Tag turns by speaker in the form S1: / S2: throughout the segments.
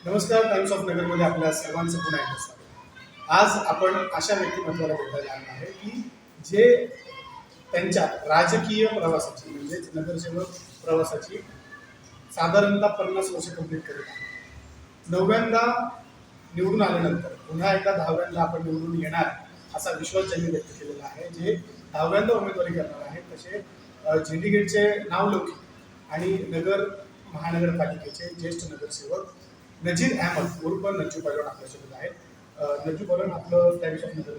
S1: नमस्कार. Times of नगरमध्ये आपल्या सर्वांचं पुन्हा एकदा स्वागत. आज आपण अशा व्यक्तिमत्वाला भेटायला आलो आहे की जे त्यांच्या राजकीय प्रवासाची म्हणजेच नगरसेवक प्रवासाची साधारणतः 50 वर्ष कंप्लीट करत आहे. 9व्यांदा निवडून आल्यानंतर पुन्हा एकदा 10व्यांदा आपण निवडून येणार असा विश्वास त्यांनी व्यक्त केलेला आहे. जे 10व्यांदा उमेदवारी करणार आहेत तसे झेंडीगेटचे नावलौकिक आणि महानगरपालिकेचे ज्येष्ठ नगरसेवक नजीर अहमद उर्फ नज्जू पलवान आपल्यासोबत आहेत. नज्जू पलवान आपलं टाइम्स ऑफ नगर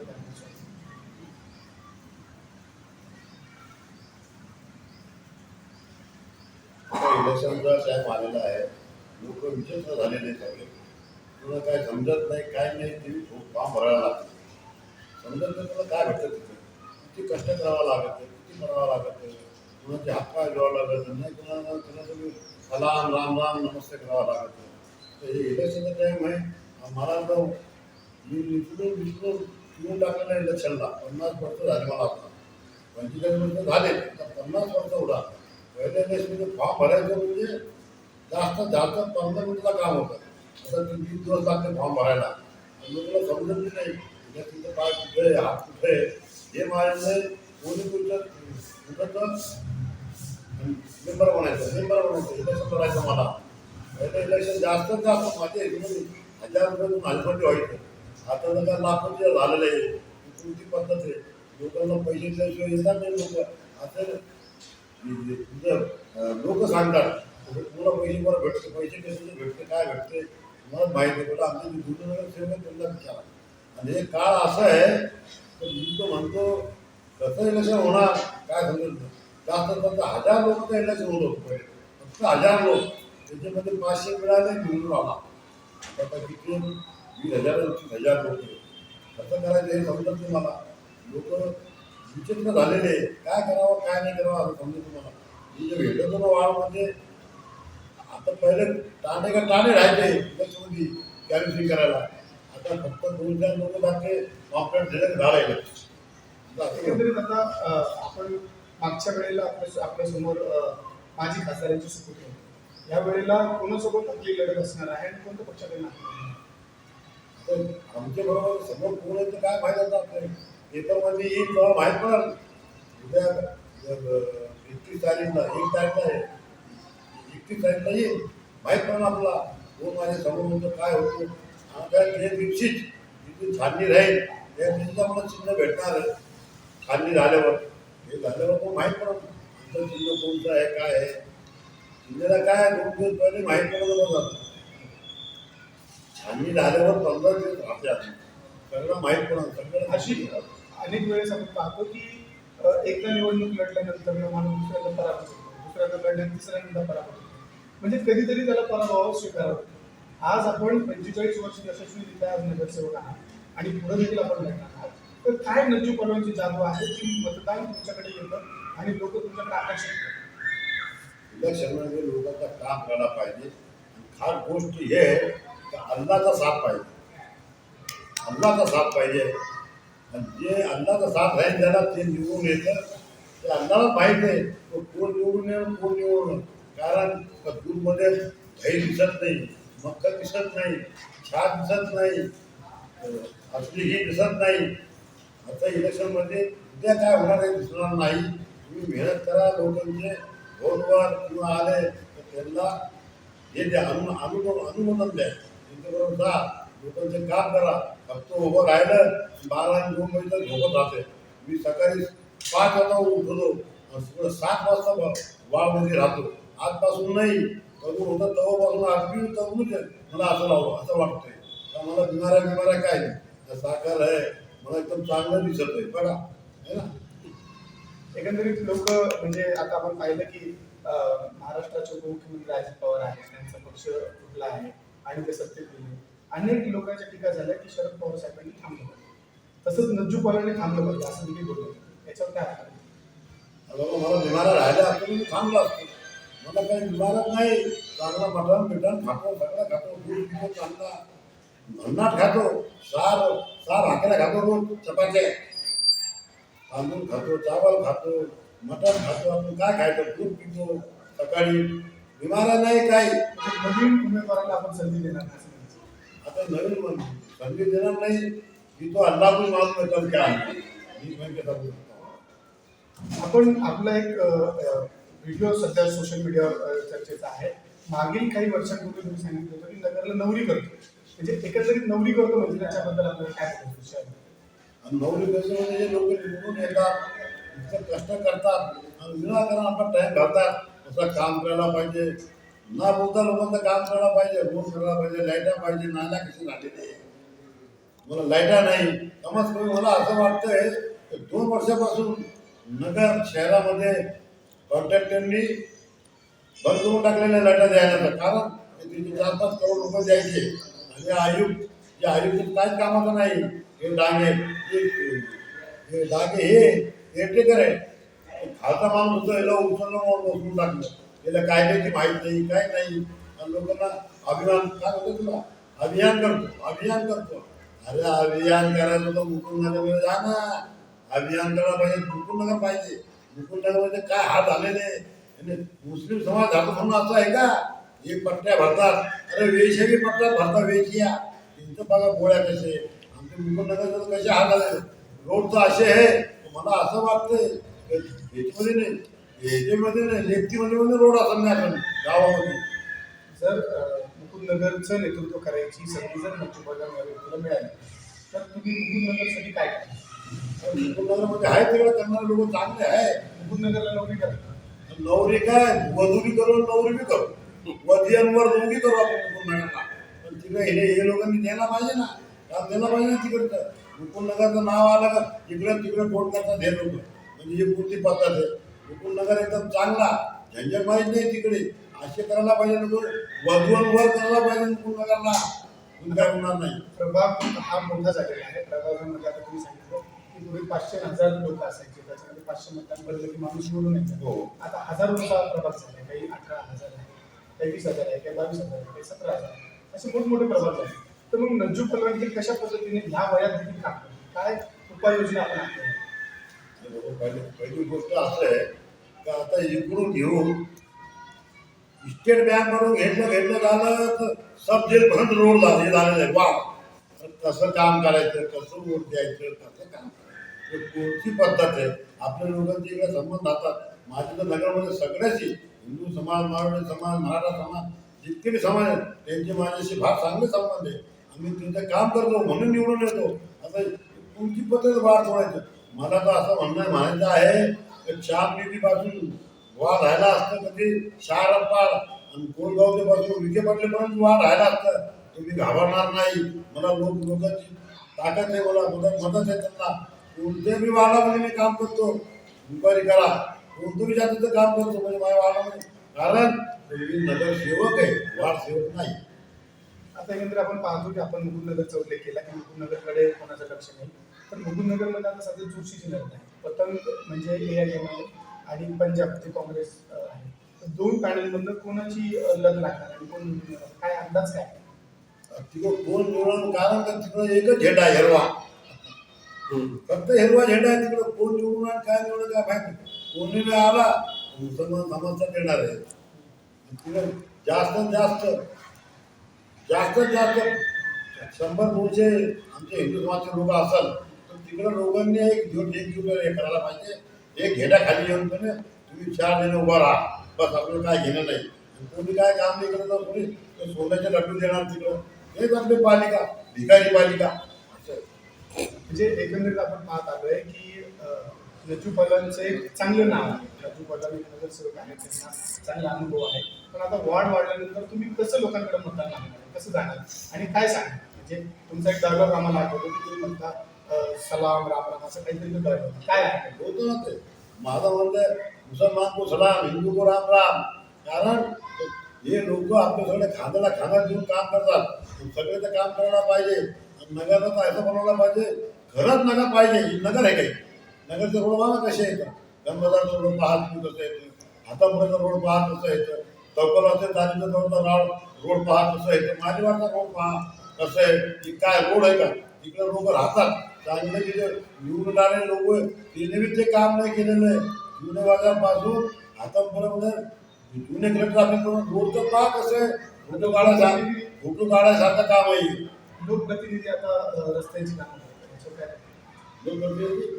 S2: इलेक्शनचा टाइम आलेला आहे. लोक विचित्र झालेले सगळे. तुला काय समजत नाही, काय नाही, ती फॉर्म भरायला लागते. समजत नाही तुला काय भेटतं तिथे, किती कष्ट करावं लागतं, किती करावं लागतं, कुणाचे हात पाय घ्यावं लागत नाही, कुणाला तुम्ही सलाम राम राम नमस्ते करावं लागतं. तर हे इलेक्शनचा टाईम आहे. मला तर मी विसरून येऊन टाकलेलं आहे इलेक्शनला. 50 वर्ष झाले मला. आता 45 वर्ष झाले, तर 50 वर्ष उडा. पहिल्या इलेक्शनमध्ये फॉर्म भरायचं म्हणजे जास्त 15 मिनिटाचं काम होतं. आता 3 दिवस लागते फॉर्म भरायला. लोकांना समजत नाही तिथं पाय कुठे आहे, हात कुठे आहे, हे मारायचं. कोणी कुठं मेंबर बनायचं इलेक्शन करायचं. मला पहिलं इलेक्शन जास्तीत जास्त माझ्या हिशोबाने 1000 रुपयातून हलपट्टी व्हायचं. आता तर काय लाखोची झालेलं आहे. तुमची पद्धत आहे. लोकांना पैसे दिल्याशिवाय येतात नाही लोक. असं लोक सांगतात तुला पैसे बरं भेटते, पैसे कसे भेटते, काय भेटते मला माहिती आहे. आमचे जुनं सेवक त्यांना विचारा. आणि हे काळ असं आहे तर मी तो म्हणतो कसं इलेक्शन होणार काय समजत नाही. जास्त जास्त 1000 लोक तर इलेक्शन होत होतं पहिले. फक्त 1000 लोक, त्याच्यामध्ये 500 मिळाले निवडून आला. आता किती 20,000 30,000 लोक. कसं करायचं हे समजत नाही मला. लोक विचित्र झालेले. काय करावं काय नाही करावं असं समजत मला. मी जे भेटतो ना वाळमध्ये, आता पहिले टाणे राहायचे इलेक्शनमध्ये कॅन्सिल करायला. आता फक्त 2-4 लोक बाकी कॉम्प्लेट दिले झाले.
S1: एकंदरीत आता आपण मागच्या वेळेला आपल्यासमोर माजी खासदारांची सुपूत होती. या वेळेला कोणासोबत आपली लढत असणार आहे आणि कोणत्या पक्षाकडे नाही?
S2: आमच्या बरोबर समोर कोण आहे ते काय माहीत. आता आपल्या पेपरमध्ये येईल तेव्हा माहीत पडेल. उद्या 31 तारीखला 1 तारीखला आहे, 31 तारीखला येईल माहीत पडेल आपला. कोण माझ्या समोर होतं काय होतं. काय ते दिवशीच तिथे छाननी राहील त्या दिवशीच मला चिन्ह भेटणार आहे. छाननी झाल्यावर हे झाल्यावर मग माहीत पडेल आमचं चिन्ह कोणतं आहे काय आहे. चिन्हाला काय 2 दिवस पहिले माहीत पडलं जातं. छाननी झाल्यावर 15 दिवस राहतात सगळं माहीत पडलं. सगळं
S1: अशी अनेक वेळेस आपण पाहतो की एकदा निवडणूक लढल्यानंतर माणूस दुसऱ्यांदा पराभूत होतो, दुसऱ्यांदा लढल्यानंतर तिसऱ्यांदा पराभूत होतो. म्हणजे कधीतरी त्याला पराभव स्वीकारावा लागतो. आज आपण 45 वर्ष यशस्वीरित्या नगरसेवक आहात आणि पुढे देखील आपण लढणार आहात. तर काय नज्जू पलवानची जादू आहे की मतदान तुमच्याकडे येतं आणि लोक तुमच्याकडे आकर्षित होतात?
S2: इलेक्शनमध्ये लोकांचं काम करायला पाहिजे. खास गोष्ट हे आहे की अल्लाचा साथ पाहिजे. अल्लाचा साथ पाहिजे. आणि जे अल्लाचा साथ राहील त्याला ते निवडून येतं. ते अल्लाला माहीत आहे तो कोण निवडून येणं कोण निवडून. कारण दूरमध्ये दही दिसत नाही, मक्का दिसत नाही, छात दिसत नाही, असली ही दिसत नाही. आता इलेक्शनमध्ये उद्या काय होणार आहे दिसणार नाही. तुम्ही मेहनत करा. लोकांचे भोटवर किंवा आले तर त्यांना हे द्या, अनुमोदन द्या. त्यांच्याबरोबर जा, लोकांचे काम करा. फक्त उभं राहिलं 12 आणि 2 महिने झोपत राहते. मी सकाळी 5 वाजता उठतो, 7 वाजता वाळमध्ये राहतो. आजपासून नाही करून होतं तेव्हापासून आजबी करूनच मला असं लावलं असं वाटतंय. का मला बिमाऱ्या काय नाही. साखर आहे मला एकदम चांगलं दिसत आहे बघा है ना.
S1: एकंदरीत लोक म्हणजे आता आपण पाहिलं की महाराष्ट्राचे उपमुख्यमंत्री अजित पवार आहेत, त्यांचा पक्ष फुटला आहे आणि ते सत्तेत गेले. अनेक लोकांच्या टीका झाल्या की शरद पवार साहेबांनी थांबलं पाहिजे, तसंच नज्जू पवारांनी थांबलं पाहिजे असं देखील बोललं. याच्यावर काय
S2: मला बिमारा राहिला असतो मी थांबलो असतो. मला काही बिमारच नाही. चांगला मटण खातो, सगळं खातो, दूध पितो, चांगला भन्नाट खातो, सार भाकऱ्या खातो, रोज चपात्या, तांदूळ खातो, चावल खातो, मटण खातो. आपण काय खायचं दूध पितो सकाळी. बिमारा नाही काही.
S1: नवीन उमेदवाराला आपण संधी देणार नाही.
S2: आता नवीन संधी देणार नाही की तो अल्लाहून मागून तर क्या आहे मी म्हणजे सांगू शकतो.
S1: आपण आपला एक व्हिडिओ सध्या सोशल मीडियावर चर्चेचा आहे. मागील काही वर्षांपूर्वी तुम्ही सांगितलं होतं की नगरला नवरी करतो, म्हणजे एकंदरीत नवरी करतो म्हणजे त्याच्याबद्दल आपल्याला काय बोलायचं आहे?
S2: आणि नवरी कसं म्हणजे जे लोक निवडून येतात इतकं कष्ट करतात आणि विनाकारण आपला टाइम घालतात. तसं काम करायला पाहिजे, ना बोलता लोकांचं काम करायला पाहिजे, रोड करायला पाहिजे, लाईटा पाहिजे. नाल्या कशी झालेली आहे, मला लाईटा नाही. कमीत कमी मला असं वाटतंय की 2 वर्षापासून नगर शहरामध्ये कॉन्ट्रॅक्टरनी बंद करून टाकलेल्या लाईटा द्यायला. कारण तिथे 4-5 करोड रुपये द्यायचे आणि आयुक्त या आयुक्त काहीच कामाचं नाही. हे डागे हे डागे हे केअरटेकर आहे. खालचा माणूस होतो याला उचललं म्हणून बसवून टाकलं. याला कायद्याची माहीत नाही काय नाही. आणि लोकांना अभिमान काय होतं तुला अभियान करतो. अरे अभियान करायचं तर मुकुंदनगरमध्ये जा ना. अभियान करायला पाहिजे मुकुंदनगर पाहिजे. मुकुंदनगरमध्ये काय हाल झालेले आणि मुस्लिम समाज झाला म्हणून असं आहे का? एक पट्ट्या भरतात. अरे वेश्याही पट्ट्यात भरतात वेश्या. त्यांचं बघा गोळ्या कसे. आमच्या मुकुंदनगरचं कसे हाल झाले. रोड तर असे आहे. मला असं वाटतंय याच्यामध्ये नाही लेफ्टीमध्ये रोड असं नाही आपण गावामध्ये.
S1: जर मुकुंदनगरचं नेतृत्व करायची संधी जर तुला मिळाली तर तुम्ही मुकुंदनगरसाठी काय करता?
S2: मुकुंदनगरमध्ये आहे तिकडे करणारे लोक चांगले आहे.
S1: मुकुंदनगरला नोकरी करता.
S2: नवरी काय वधुरी करू नवरी बी करू वधियांवर दोघी करू आपण मुकुंदनगरला. पण तिकडे हे लोकांनी द्यायला पाहिजे ना. काम द्यायला पाहिजे ना तिकडचं. मुकुंदनगरचं नाव आलं का इकडे तिकडे फोन करतात हे लोक. म्हणजे ही कोणती पद्धत आहे. मुकुंदनगर एकदम चांगला झंझट माहीत नाही तिकडे. असे करायला पाहिजे लोक वधूंवर करायला पाहिजे मुकुंदनगरला. काय होणार नाही.
S1: प्रभाग हा मोठा झालेला आहे. प्रभागामध्ये आता तुम्ही सांगितलं की पूर्वी 500,000 लोक असायचे, त्याच्यामध्ये 500 मतदान भरलं की माणूस निवडून येतो.
S2: हो.
S1: आता हजारोचा प्रभाग झाला. काही 18,000 आहे, काही 20,000 आहे, काही 22,000 आहे, काही 17,000 असे मोठमोठे प्रभाग झाले. तर मग नजू पलवानगी कशा पद्धतीने ह्या वयात देखील काम करते, काय उपाययोजना आपण आखल्या?
S2: पहिली गोष्ट असं आहे का आता इकडून घेऊन स्टेट बँक म्हणून घेतलं झालं तर सब जेल भंड रोड झालेलं आहे. वा कसं काम करायचं कसं वोट द्यायचं कसं काम करायचं कोणती पद्धत आहे. आपल्या लोकांचे इकडे संबंध राहतात. माझ्या तर नगरमध्ये सगळ्याशी हिंदू समाज मराठी समाज मराठा समाज जितके बी समाज आहेत त्यांचे माझ्याशी फार चांगले संबंध आहे. आम्ही त्यांचं काम करतो म्हणून निवडून येतो. आता कोणती पद्धत वाढ सोडायचं. मला तर असं म्हणायचं आहे की 4 बीबीपासून वाढ राहायला असतं कधी 4 अप्पाड आणि कोणगावचे पासून विखे पाटलेपर्यंत वाढ राहायला असतं. तुम्ही घाबरणार नाही. मला लोकांची ताकद आहे. मला मदत आहे त्यांना. कोणत्याही वाडामध्ये मी काम करतो. इन्क्वायरी करा कोणतंही जातीचं काम करतो म्हणजे माझ्या वाडामध्ये. कारण मी नगरसेवक आहे वार्ड सेवक नाही.
S1: आता एकंदर आपण पाहतो की आपण मुकुंदनगरचा उल्लेख केला की मुकुंदनगरकडे कोणाचं लक्ष नाही. तर मुकुंदनगरमध्ये आता सध्या चुरशीची लढत आहे. पतंग म्हणजे AIMI आणि पंजाब ते काँग्रेस आहे. तर 2 पॅनलमधनं कोणाची लढत लागणार आणि कोण निवडून येणार? काय अंदाज काय?
S2: तिकडं कोण निवडून कारण का तिकडं एकच झेंडा आहे हिरवा. फक्त हिरवा झेंडा आहे तिकडं. कोण निवडून आणि काय निवडून काय माहिती. कोणी नाही आला मुसलमान समाजाचा देणार आहे. तिकडं जास्तीत जास्त 100-200 आमचे हिंदू समाजचे लोक असाल तर तिकडं लोकांनी एक हे करायला पाहिजे. एक घेण्या खाली येऊन पण तुम्ही 4 जण उभा राहा बस. आपल्याला काय घेणं नाही. कोणी काय काम नाही करत कोणी सोन्याचे लड्डू देणार तिकडं. हेच आपली पालिका भिकारी पालिका असं.
S1: म्हणजे एकंदरीत आपण पाहत आलोय की नजू पलवानचं एक चांगलं नाव आहे. नजू पलवान एक नगरसेवक आहे, त्यांना चांगला अनुभव आहे. पण आता वॉर्ड वाढल्यानंतर तुम्ही कसं लोकांकडे मतदान मागणार, कसं जाणार आणि काय सांगणार? म्हणजे तुमचा एक डायलॉग आम्हाला आठवतो की तुम्ही म्हणता सलाम राम राम असं काहीतरी डायलॉग काय आहे?
S2: होतं ना ते. माझं म्हणतं मुसलमान को सलाम हिंदू को राम राम. कारण हे लोक आपल्या सगळे खांद्याला खांदा घेऊन काम करतात. सगळे तर काम करायला पाहिजे. नगरला तर असं बनवलं पाहिजे खरंच नगर पाहिजे. नगर आहे काही नगरचे रोड बघा कसे येतं. गणबाजारचा रोड पाहत तुम्ही कसं येतं. हातापुराचा रोड पाहत कसं येतं. चौकलाचे दारीचा रोड पाहत कसं येतं. मालीवाडचा रोड पहा कसं आहे की काय रोड आहे का. तिकडे लोक राहतात चांगले. तिथे निवडून आलेले लोक तिने ते काम नाही केलेलं आहे. जुने बाजारपासून हातापुरामध्ये जुने कलेक्टर ऑफिस रोडचं पहा कसं आहे. फोटो काढायचा फोटो काढायसारखं काम आहे.
S1: लोकप्रतिनिधी आता रस्त्यांची कामं करतात. याचं काय?
S2: लोकप्रतिनिधी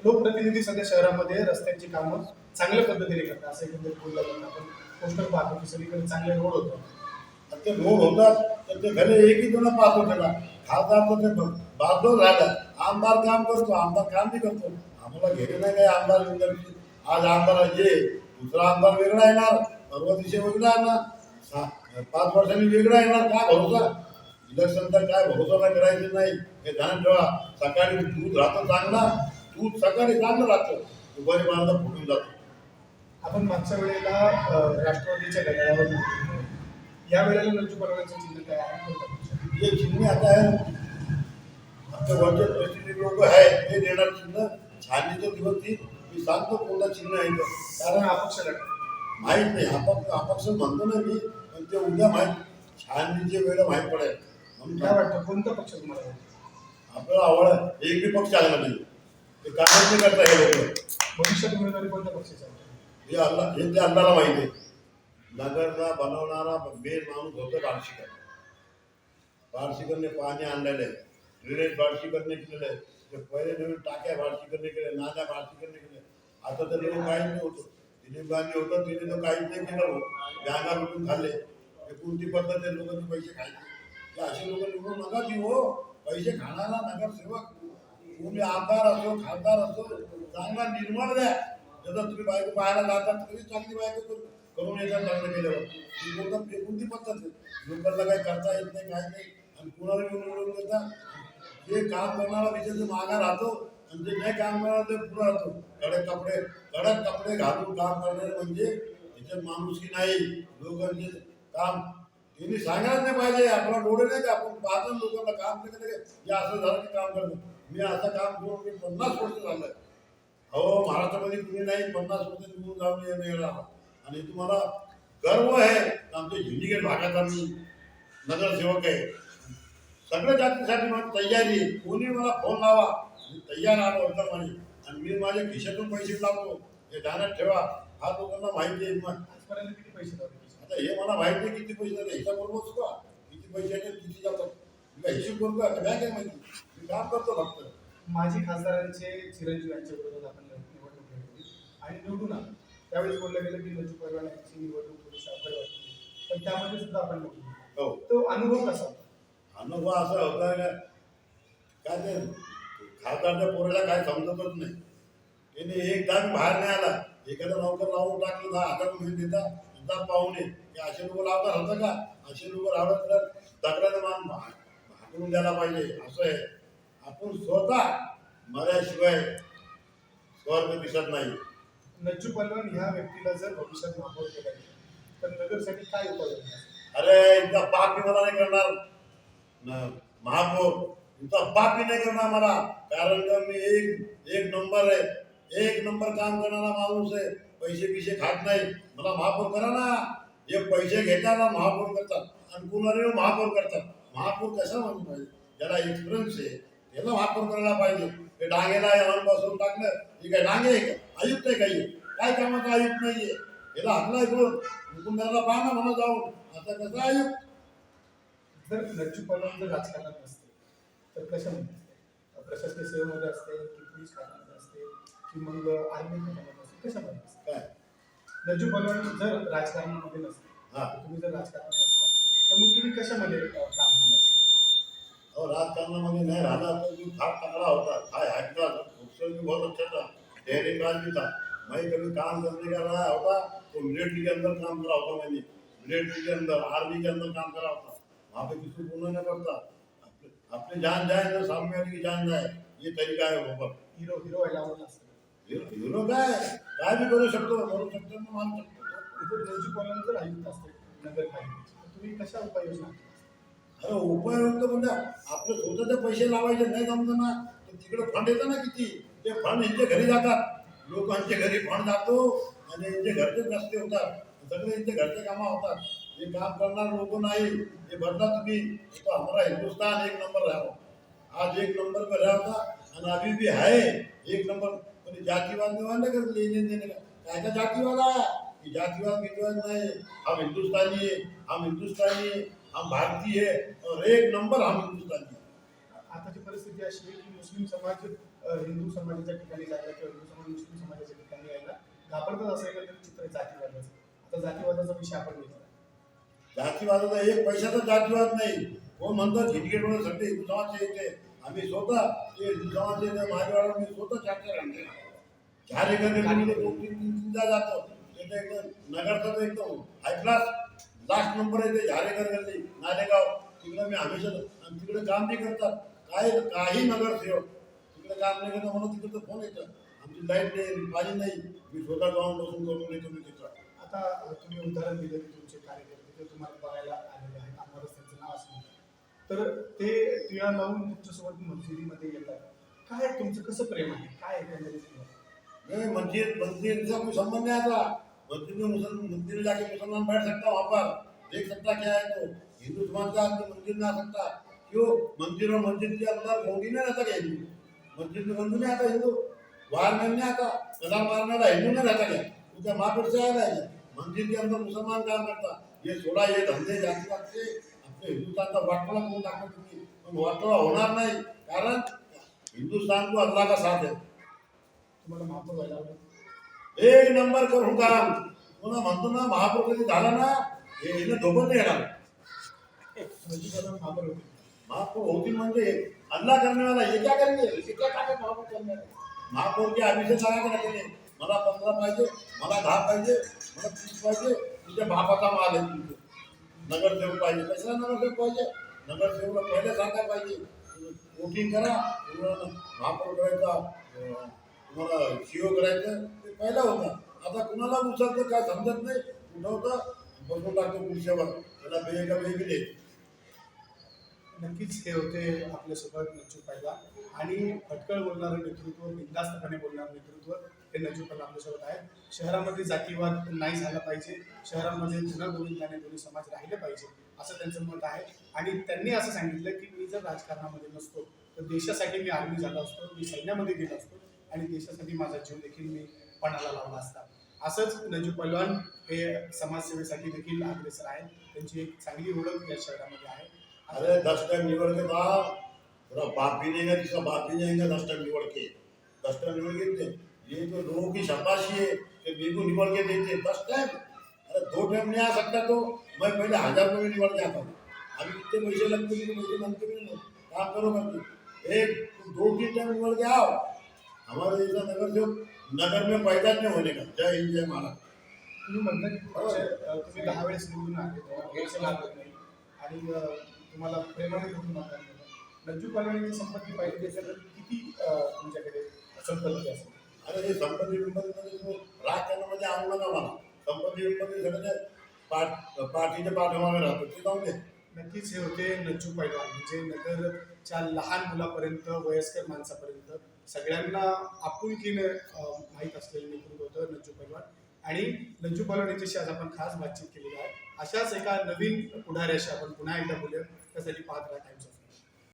S1: लोकप्रतिनिधी सध्या शहरामध्ये रस्त्यांची कामं चांगल्या पद्धतीने करतात असं एकंदरीत बोललं जातं. आपण पोस्टर पाहतो की सगळीकडे चांगले रोड होतो.
S2: आणि ते रोड होतात तर ते भले एकही जण पाहतो त्याला. खासदार तर ते बाजूला राहिला. आमदार काम करतो, आमदार काम नाही करतो. आम्हाला घेणे नाही काय आमदार बिमदारची. आज आमदार जे दुसरा आमदार वेगळा येणार, परवा दिवशी वेगळा येणार, 5 वर्षांनी वेगळा येणार. काय भरोसा? इलेक्शनचा काय भरोसा नाही करायचं नाही. हे ध्यान ठेवा. सकाळी दूध राहतं चांगला, दूध सकाळी चांगलं राहतं, दुपारी बांधा फुटून जातो.
S1: आपण मागच्या वेळेला राष्ट्रवादीच्या घड्याळावर नव्हतो. या वेळेला नंजू परवाचं चिन्ह काय आहे? कोणतं पक्ष?
S2: हे चिन्ह आता आहे आमच्या वरचे प्रतिनिधी लोक आहेत ते देणार चिन्ह. छाननीचं दिवस ती मी सांगतो कोणता चिन्ह आहे ते.
S1: कारण अपक्ष लढत.
S2: माहीत नाही अपक्ष म्हणतो ना मी, पण ते उद्या माहीत छाननीचे वेळ माहीत पडेल म्हणून
S1: काय वाटतं कोणता पक्ष तुम्हाला आवडतो?
S2: आपल्याला आवड एक बी पक्ष आला नाही. ते कामच नाही करता हे लोक.
S1: भविष्यात उमेदवारी कोणत्या पक्षाची आहे?
S2: हे ते अल्लाला माहिती आहे. नगरला बनवणारा मेन माणूस होतो बार्शीकर. बार्शीकरने पाणी आणलेलं आहे, ड्रेनेज बार्शीकरने केलेलं आहे. ते पहिले नवीन टाक्या बार्शीकरने केल्या, नाल्या बार्शीकरने केल्या. आता तर नवीन काहीच नाही होतं. दिलीप गांधी होतं तिने तर काहीच नाही केलं. बँगा लुटून खाल्ले. हे कोणती पद्धत आहे लोकांचे पैसे खायचे? ते असे लोक निवडून नका देऊ हो. पैसे खाणारा नगरसेवक तुम्ही आमदार असो खासदार असो चांगला निर्मळ द्या. जसं तुम्ही बायको पाहायला जातात तरी चांगली बायको करून येतात लग्न केल्यावर. ही कोणती पद्धत आहे? लोकांना काही करता येत नाही काय नाही आणि कुणाला निवडून देतात. जे काम करणारा विषय मागा राहतो आणि जे नाही काम करणार ते पुढे राहतो. कडक कपडे घालून काम करणारे म्हणजे त्याच्यात माणुसकी नाही. लोकांचे काम त्यांनी सांगायला नाही पाहिजे. आपला डोळे नाही का आपण पाहतो लोकांना काम केलं हे असं झालं की काम करतो. मी असं काम करून मी 50 वर्ष झालं. हो महाराष्ट्रामध्ये कुणी नाही 50 वर्ष निवडून जाऊन येणार. आणि तुम्हाला गर्व आहे आमच्या झिंडिगेट भागात आम्ही नगरसेवक आहे. सगळ्या जातीसाठी माझी तयारी आहे. कोणी मला फोन लावा मी तयार आलो होता माझी. आणि मी माझ्या खिशातून पैसे लावतो हे ध्यानात ठेवा. हा लोकांना माहिती आहे.
S1: आजपर्यंत किती पैसे लावले?
S2: आता हे मला माहिती नाही किती पैसे जाते. हिशोब बरोबरच का किती पैसे येते किती जातात मी काय हिशोब करतो आता काय काय माहिती. मी काम करतो फक्त.
S1: माजी खासदारांचे चिरंजीव यांच्या विरोधात आपण निवडणूक लढवली आणि निवडून आलो. त्यावेळेस बोललं गेलं की नजू परवाना यांची निवडणूक थोडी साखर वाटली, पण त्यामध्ये सुद्धा आपण निवडून आलो.
S2: हो
S1: तो अनुभव कसा होता?
S2: अनुभव असा होता का काय ते खासदारच्या पोराला काय समजतच नाही. त्याने एकदा बाहेर नाही आला. एखादा नौकर लावून टाकलं 10,000 रुपये देता पाहुणे हे असे लोक लावणार होतं का? असे लोक लावलं तर दगडाने मान भागून द्यायला पाहिजे. असं आहे आपण स्वतः मर्याशिवाय स्वर्ग दिसत नाही.
S1: नज्जू पलवान ह्या व्यक्तीला जर भविष्यात महापौर केला तर नगरसाठी काय उपाय योजना असेल?
S2: अरे इथला बाप मी मला नाही करणार महापौर. इथला बाप मी नाही करणार मला. कारण का मी एक नंबर आहे. एक नंबर काम करणारा माणूस आहे. पैसे खात नाही. मला महापौर करा ना. हे पैसे घेताना महापौर करतात आणि कुणाला महापौर करतात. महापौर कसा म्हणून पाहिजे ज्याला एक्सपिरियन्स आहे त्याला महापौर करायला पाहिजे. हे डांगेला हॉर्न बसवून टाकलं हे काय डांगे आहे का? आयुक्त आहे काही काय कामाचा आयुक्त नाहीये. याला हातला इकडून हुकुमदाराला पाहा ना म्हणा जाऊन. आता कसं आयुक्त?
S1: जर नज्जू पलवान जर राजकारणात नसते तर कशामध्ये असते? प्रशासकीय सेवेमध्ये असते की पोलीस खात्यामध्ये असते की मग आर्मी खात्यामध्ये असते? कशामध्ये असते?
S2: काय
S1: नज्जू पलवान जर राजकारणामध्ये नसते,
S2: हा
S1: तुम्ही जर राजकारणात नसता तर मग तुम्ही कशामध्ये काम केलं असतं?
S2: अहो राजकारणामध्ये नाही राहिला तर मी फार तगड़ा होता. काय हटका खूबसूरत भी बहुत अच्छा था. डेयरिंग भी था. मैं कभी काम करने का रहा होता तो मिलिट्री के अंदर काम करा होता. मैंने मिलिट्री के अंदर आर्मी के अंदर काम करा होता. वहाँ पे किसी को बोलना नहीं पड़ता. अपने जान जाए तो सामने वाले की जान जाए ये तरीका है वहाँ पर.
S1: हिरो व्हायला आवडलं असतं.
S2: हिरो काय भी करू शकतो मानू शकतो.
S1: इथे नज्जू पलवान जर आयुक्त असते नगरपालिकेचे तर तुम्ही कशा उपाययोजना केल्या?
S2: अरे उपयोग म्हणजे आपले स्वतःचे पैसे लावायचे नाही जमतं ना तर तिकडे फंड येतं ना किती. ते फंड यांच्या घरी जातात. लोकांच्या घरी फंड जातो आणि यांचे घरचे रस्ते होतात. सगळे यांचे घरचे कामं होतात. हे काम करणार लोक नाही. हे बदला तुम्ही तो हमारा हिंदुस्तान एक नंबर रहा. आज एक नंबर पर रहा होता आणि अभी भी है एक नंबर. पण जातीवाद नहीं कर लेने देने का काय का जातीवाद आहे. जातीवाद गितीवाद नाही. हम हिंदुस्तानी है. हम भारतीय है और एक नंबर हम हिंदुस्तानी है।
S1: आताची परिस्थिती अशी आहे की मुस्लिम समाज हिंदू समाजाच्या ठिकाणी जायला किंवा हिंदू समाज मुस्लिम समाजाच्या ठिकाणी यायला घाबरतच असं एकंदरीत चित्र आहे जातीवादाचं. आता जातीवादाचा विषय आपण घेतला.
S2: जातीवादाचा एक पैशाचा जातीवाद नाही. कोण म्हणतात हिंदगेटवर सगळे हिंदू समाजचे येते. आम्ही स्वतः ते हिंदू समाजचे माझ्यावाडा मी स्वतः चार आणले. चार एकर दोन तीनदा जातो. तिथे एकदम नगरचा तर एकदम हाय क्लास लास्ट नंबर आहे ते झारेकर गल्ली नालेगाव. तिकडे मी हमेशा आणि तिकडे काम बी करतात. काही नगरसेवक तिकडे काम नाही करतात म्हणून तिकडे फोन येतात. आमची लाईट नाही पाणी नाही. मी स्वतः जाऊन बसून करून देतो मी तिथं.
S1: आता तुम्ही उदाहरण दिलं की तुमचे कार्यकर्ते ते तुम्हाला बघायला आलेले आहेत, आम्हालाच त्यांचं नाव असं तर ते टिळा लावून तुमच्यासोबत मस्जिदीमध्ये येतात. काय तुमचं कसं प्रेम आहे, काय आहे त्यांच्याविषयी?
S2: नहीं मस्जिद से कोई संबंध नहीं आता. मंदिर में जाके मुसलमान बैठ सकता वहाँ पर देख सकता क्या है. तो हिंदू समाज का आदमी मंदिर में आ सकता. क्यों मंदिर और मस्जिद के अंदर गोंडी नहीं रहता क्या हिंदू. मस्जिद में बंधु नहीं आता हिंदू. बाहर में नहीं आता. कदम मारने वाला हिंदू नहीं रहता क्या. उनका माँ से आया है. मंदिर के अंदर मुसलमान काम करता. ये थोड़ा ये धंधे जातीवाद से अपने हिंदुस्तान का वाटोळा करून टाकलं तुम्ही. पण वाटोळा होणार नाही. कारण हिंदुस्तान को अल्लाह का साथ है.
S1: तुम्हाला महापौर व्हायला आवडेल?
S2: एक नंबर करून काम. पुन्हा म्हणतो ना महापौर कधी झाला ना हे हिने धोबत नाही येणार.
S1: नजीकला महापौर होते.
S2: महापौर होती म्हणजे अल्लाह करने वाला ये क्या करेंगे. ये क्या काम है महापौर करने वाले. महापौर के अभिषेक लगा के रखेंगे. मला 15 पाहिजे, मला 10 पाहिजे, मला 30 पाहिजे. तुझ्या बापाचा माल आहे तुमचं. नगरसेवक पाहिजे. कशाला नगरसेवक पाहिजे. नगरसेवकला पहिल्यासारखा पाहिजे. वोटिंग करा. तुम्हाला महापौर करायचा तुम्हाला सीओ करायचं ते पहिला होता. आता कुणाला उचलतं काय समजत नाही. उठवतं बसून टाकतो खुर्शीवर. त्याला बेग का बेग दे.
S1: नक्कीच हे होते आपल्यासोबत नजू पैलवान आणि फटकळ बोलणारं नेतृत्व, बिनधास्तपणे बोलणारं नेतृत्व हे नजू पैलवान आपल्यासोबत आहे. शहरामध्ये जातीवाद नाही झाला पाहिजे, शहरामध्ये न गोविंदाने दोन्ही समाज राहिले पाहिजे असं त्यांचं मत आहे. आणि त्यांनी असं सांगितलं की मी जर राजकारणामध्ये नसतो तर देशासाठी मी आर्मी झाला असतो, मी सैन्यामध्ये गेलो असतो आणि देशासाठी माझा जीव देखील मी पणाला लावला असता. असंच नजू पैलवान हे समाजसेवेसाठी देखील अग्रेसर आहेत. त्यांची एक चांगली ओळख या शहरामध्ये आहे.
S2: अरे 10 टाइम निवड़ के बाद तेरा बाप भी नहीं है जिसका बाप भी नहीं है 10 टाइम निवड़ के. 10 टाइम निवड़ के देते. ये तो लोगों की शाबाशी है कि मेरे को निवड़ के देते 10 टाइम. अरे 2 टाइम नहीं आ सकता तो मैं पहले 1000 रुपये में निवड़ जाता हूँ. अभी कितने पैसे लगते हैं पैसे बनते भी नहीं. काम करो करके एक 2-3 टाइम निवड़ के आओ. हमारे जैसा नगर जो नगर में पैदा नहीं होने का. जय हिंद जय महाराज.
S1: तुम्ही म्हणता की तुम्ही 10 वेळेस निवडून आले, तुम्हाला पैसे लागत नाही आणि तुम्हाला प्रेमाने कुठून मतदान केलं. नजू पैलवानांची संपत्ती पाहिली त्याच्याकडे किती तुमच्याकडे संपत्ती असेल?
S2: अरे हे संपत्ती विंपत्तीमध्ये राजकारणामध्ये आणलं ना मला. संपत्ती विंपत्ती सगळं पार्टीच्या पाठीमागे राहतो ते जाऊन दे.
S1: नक्कीच हे होते नजू पैलवान. म्हणजे नगरच्या लहान मुलापर्यंत वयस्कर माणसापर्यंत सगळ्यांना आपुलकीने माहीत असलेलं नेतृत्व होतं नजू पैलवान. आणि नजू पैलवान यांच्याशी आज आपण खास बातचीत केलेली आहे. अशाच एका नवीन पुढाऱ्याशी आपण पुन्हा एकदा बोलूया. त्यासाठी पाहत राहा टाइम्स.